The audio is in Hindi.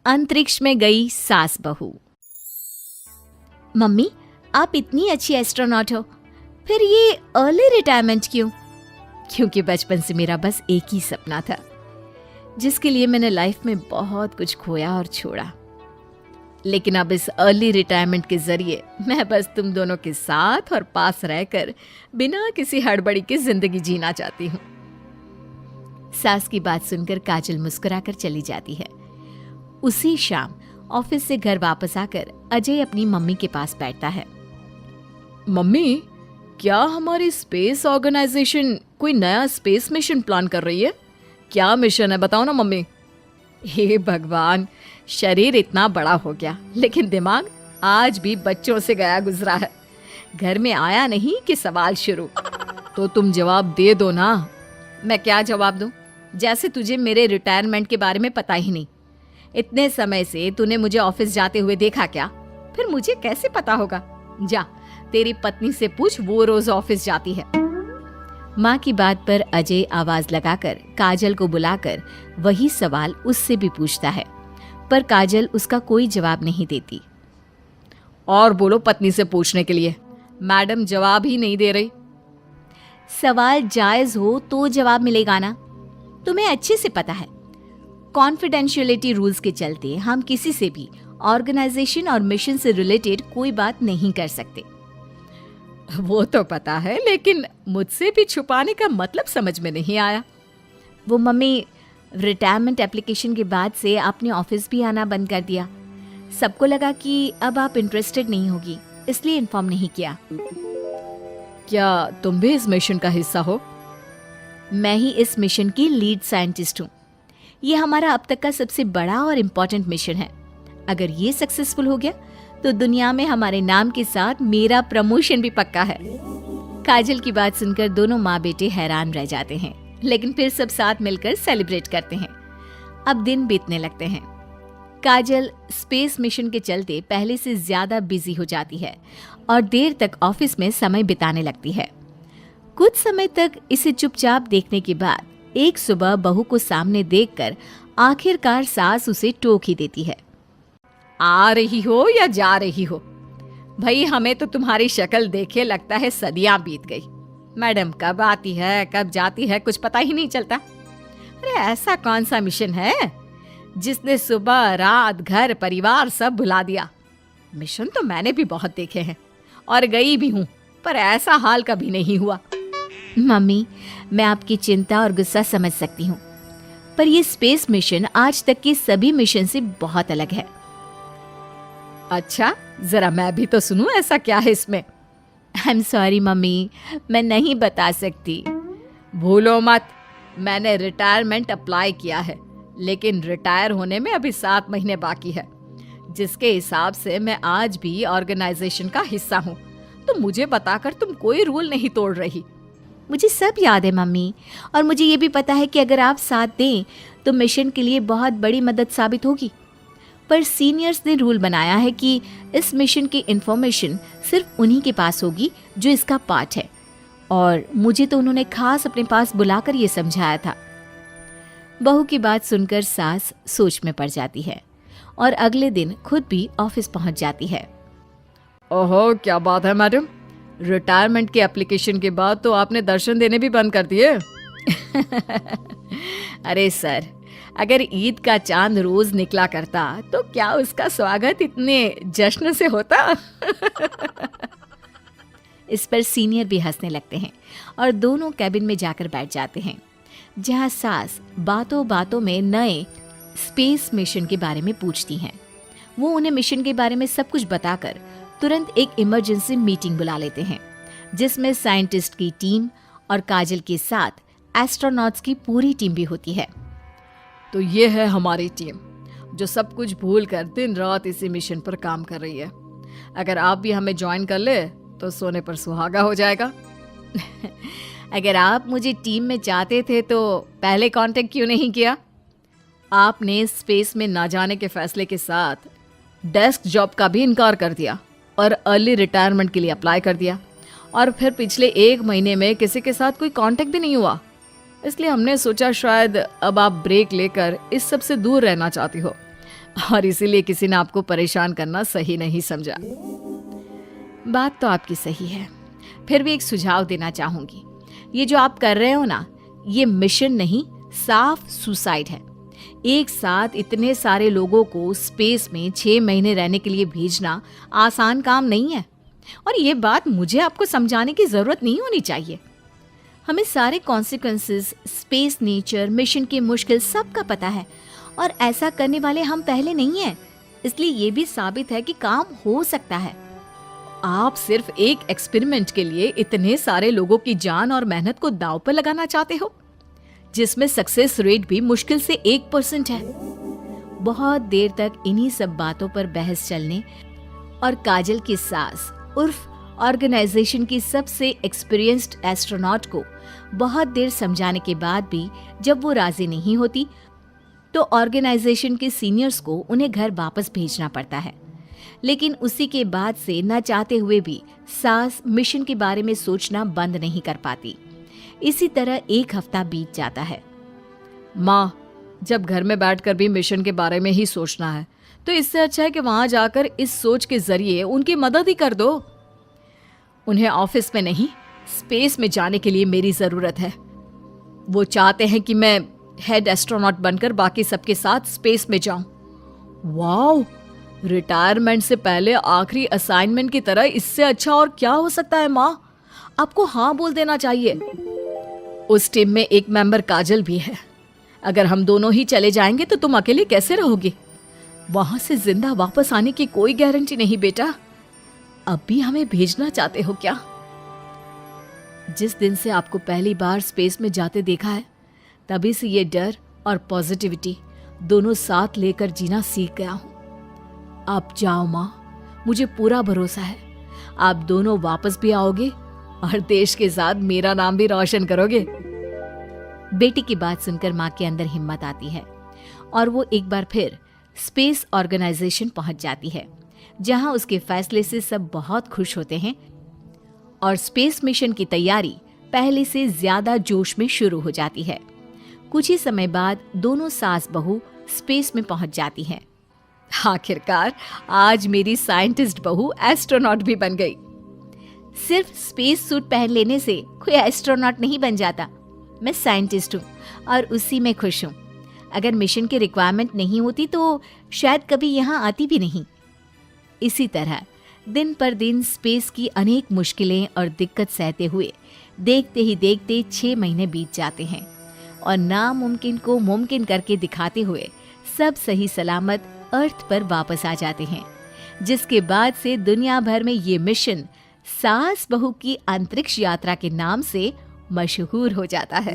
अंतरिक्ष में गई सास बहू। मम्मी, आप इतनी अच्छी एस्ट्रोनॉट हो, फिर ये अर्ली रिटायरमेंट क्यों? क्योंकि बचपन से मेरा बस एक ही सपना था, जिसके लिए मैंने लाइफ में बहुत कुछ खोया और छोड़ा। लेकिन अब इस अर्ली रिटायरमेंट के जरिए मैं बस तुम दोनों के साथ और पास रहकर बिना किसी हड़बड़ी के जिंदगी जीना चाहती हूँ। सास की बात सुनकर काजल मुस्कुराकर चली जाती है। उसी शाम ऑफिस से घर वापस आकर अजय अपनी मम्मी के पास बैठता है। मम्मी, क्या हमारी स्पेस ऑर्गेनाइजेशन कोई नया स्पेस मिशन प्लान कर रही है? क्या मिशन है, बताओ ना मम्मी। हे भगवान, शरीर इतना बड़ा हो गया लेकिन दिमाग आज भी बच्चों से गया गुजरा है। घर में आया नहीं कि सवाल शुरू। तो तुम जवाब दे दो ना। मैं क्या जवाब दूं? जैसे तुझे मेरे रिटायरमेंट के बारे में पता ही नहीं। इतने समय से तूने मुझे ऑफिस जाते हुए देखा क्या? फिर मुझे कैसे पता होगा? जा, तेरी पत्नी से पूछ, वो रोज ऑफिस जाती है। माँ की बात पर अजय आवाज लगाकर काजल को बुलाकर वही सवाल उससे भी पूछता है, पर काजल उसका कोई जवाब नहीं देती। और बोलो पत्नी से पूछने के लिए, मैडम जवाब ही नहीं दे रही। सवाल जायज हो तो जवाब मिलेगा ना, तुम्हें अच्छे से पता है। कॉन्फिडेंशियलिटी रूल्स के चलते हम किसी से भी ऑर्गेनाइजेशन और मिशन से रिलेटेड कोई बात नहीं कर सकते। वो तो पता है, लेकिन मुझसे भी छुपाने का मतलब समझ में नहीं आया। वो मम्मी, रिटायरमेंट एप्लीकेशन के बाद से आपने ऑफिस भी आना बंद कर दिया। सबको लगा कि अब आप इंटरेस्टेड नहीं होगी, इसलिए इन्फॉर्म नहीं किया। क्या तुम भी इस मिशन का हिस्सा हो? मैं ही इस मिशन की लीड साइंटिस्ट हूँ। ये हमारा अब तक का सबसे बड़ा और इम्पोर्टेंट मिशन है। अगर ये सक्सेसफुल हो गया तो दुनिया में हमारे नाम के साथ मेरा प्रमोशन भी पक्का है। काजल की बात सुनकर दोनों माँ बेटे हैरान रह जाते हैं, लेकिन फिर सब साथ मिलकर सेलिब्रेट करते हैं। अब दिन बीतने लगते हैं। काजल स्पेस मिशन के चलते पहले से ज्यादा बिजी हो जाती है और देर तक ऑफिस में समय बिताने लगती है। कुछ समय तक इसे चुपचाप देखने के बाद एक सुबह बहू को सामने देखकर आखिरकार सास उसे टोक ही देती है। आ रही हो या जा रही हो? भाई, हमें तो तुम्हारी शक्ल देखे लगता है सदियां बीत गई। मैडम कब आती है कब जाती है कुछ पता ही नहीं चलता। अरे ऐसा कौन सा मिशन है जिसने सुबह रात घर परिवार सब भुला दिया? मिशन तो मैंने भी बहुत देखे हैं और गई भी हूं, पर ऐसा हाल कभी नहीं हुआ। मम्मी, मैं आपकी चिंता और गुस्सा समझ सकती हूँ, पर ये स्पेस मिशन आज तक के सभी मिशन से बहुत अलग है। अच्छा, जरा मैं भी तो सुनूं, ऐसा क्या है इसमें? आई एम सॉरी मम्मी, मैं नहीं बता सकती। भूलो मत, मैंने रिटायरमेंट अप्लाई किया है, लेकिन रिटायर होने में अभी 7 महीने बाकी है, जिसके हिसाब से मैं आज भी ऑर्गेनाइजेशन का हिस्सा हूँ। तो मुझे बताकर तुम कोई रूल नहीं तोड़ रही। मुझे सब याद है मम्मी, और मुझे ये भी पता है कि अगर आप साथ दें तो मिशन के लिए बहुत बड़ी मदद साबित होगी। पर सीनियर्स ने रूल बनाया है कि इस मिशन की इंफॉर्मेशन सिर्फ उन्हीं के पास होगी जो इसका पार्ट है, और मुझे तो उन्होंने खास अपने पास बुलाकर ये समझाया था। बहू की बात सुनकर सास सोच में पड़ जाती है और अगले दिन खुद भी ऑफिस पहुंच जाती है। ओहो, क्या बात है मैडम, रिटायरमेंट के एप्लीकेशन के बाद तो आपने दर्शन देने भी बंद कर दिए। अरे सर, अगर ईद का चांद रोज निकला करता तो क्या उसका स्वागत इतने जश्न से होता? इस पर सीनियर भी हंसने लगते हैं और दोनों कैबिन में जाकर बैठ जाते हैं, जहां सास बातों बातों में नए स्पेस मिशन के बारे में पूछती हैं। वो उन्हें मिशन के बारे में सब कुछ बताकर तुरंत एक इमरजेंसी मीटिंग बुला लेते हैं, जिसमें साइंटिस्ट की टीम और काजल के साथ एस्ट्रोनॉट्स की पूरी टीम भी होती है। तो ये है हमारी टीम, जो सब कुछ भूल कर दिन रात इसी मिशन पर काम कर रही है। अगर आप भी हमें ज्वाइन कर ले तो सोने पर सुहागा हो जाएगा। अगर आप मुझे टीम में चाहते थे तो पहले कांटेक्ट क्यों नहीं किया? आपने स्पेस में ना जाने के फैसले के साथ डेस्क जॉब का भी इनकार कर दिया और अर्ली रिटायरमेंट के लिए अप्लाई कर दिया, और फिर पिछले 1 महीने में किसी के साथ कोई कांटेक्ट भी नहीं हुआ। इसलिए हमने सोचा शायद अब आप ब्रेक लेकर इस सब से दूर रहना चाहती हो। और इसीलिए किसी ने आपको परेशान करना सही नहीं समझा। बात तो आपकी सही है, फिर भी एक सुझाव देना चाहूंगी। ये जो आप कर रहे हो ना, ये मिशन नहीं, साफ सुसाइड है। एक साथ इतने सारे लोगों को स्पेस में 6 महीने रहने के लिए भेजना आसान काम नहीं है। और ये बात मुझे आपको समझाने की जरूरत नहीं होनी चाहिए। हमें सारे कॉन्सिक्वेंसेस, स्पेस, नेचर, मिशन की मुश्किल सबका पता है, और ऐसा करने वाले हम पहले नहीं हैं। इसलिए ये भी साबित है कि काम हो सकता है। आप सिर्फ एक एक्सपेरिमेंट के लिए इतने सारे लोगों की जान और मेहनत को दांव पर लगाना चाहते हो, जिसमें सक्सेस रेट भी मुश्किल से 1% है। बहुत देर तक इन्हीं सब बातों पर बहस चलने और काजल की सास उर्फ ऑर्गेनाइजेशन की सबसे एक्सपीरियंस्ड एस्ट्रोनॉट को बहुत देर समझाने के बाद भी जब वो राजी नहीं होती, तो ऑर्गेनाइजेशन के सीनियर्स को उन्हें घर वापस भेजना पड़ता है। लेकिन उसी के बाद से न चाहते हुए भी सास मिशन के बारे में सोचना बंद नहीं कर पाती। इसी तरह 1 हफ्ता बीत जाता है। माँ, जब घर में बैठकर भी मिशन के बारे में ही सोचना है, तो इससे अच्छा है कि वहां जाकर इस सोच के जरिए उनकी मदद ही कर दो। उन्हें ऑफिस में नहीं, स्पेस में जाने के लिए मेरी जरूरत है। वो चाहते हैं कि मैं हेड एस्ट्रोनॉट बनकर बाकी सबके साथ स्पेस में जाऊं। वाओ, रिटायरमेंट से पहले आखिरी असाइनमेंट की तरह इससे अच्छा और क्या हो सकता है माँ? आपको हाँ बोल देना चाहिए। उस टीम में एक मेंबर काजल भी है। अगर हम दोनों ही चले जाएंगे तो तुम अकेले कैसे रहोगी? वहां से जिंदा वापस आने की कोई गारंटी नहीं बेटा। अब भी हमें भेजना चाहते हो क्या? जिस दिन से आपको पहली बार स्पेस में जाते देखा है, तभी से ये डर और पॉजिटिविटी दोनों साथ लेकर जीना सीख गया हूं। आप जाओ माँ, मुझे पूरा भरोसा है आप दोनों वापस भी आओगे और देश के साथ मेरा नाम भी रोशन करोगे। बेटी की बात सुनकर माँ के अंदर हिम्मत आती है और वो एक बार फिर स्पेस ऑर्गेनाइजेशन पहुंच जाती है, जहां उसके फैसले से सब बहुत खुश होते हैं और स्पेस मिशन की तैयारी पहले से ज्यादा जोश में शुरू हो जाती है। कुछ ही समय बाद दोनों सास बहू स्पेस में पहुंच जाती हैं। आखिरकार आज मेरी साइंटिस्ट बहू एस्ट्रोनॉट भी बन गई। सिर्फ स्पेस सूट पहन लेने से कोई एस्ट्रोनॉट नहीं बन जाता। मैं साइंटिस्ट हूँ और उसी में खुश हूँ। अगर मिशन की रिक्वायरमेंट नहीं होती तो शायद कभी यहाँ आती भी नहीं। इसी तरह दिन पर दिन स्पेस की अनेक मुश्किलें और दिक्कत सहते हुए देखते ही देखते 6 महीने बीत जाते हैं और नामुमकिन को मुमकिन करके दिखाते हुए सब सही सलामत अर्थ पर वापस आ जाते हैं, जिसके बाद से दुनिया भर में ये मिशन सास बहू की अंतरिक्ष यात्रा के नाम से मशहूर हो जाता है।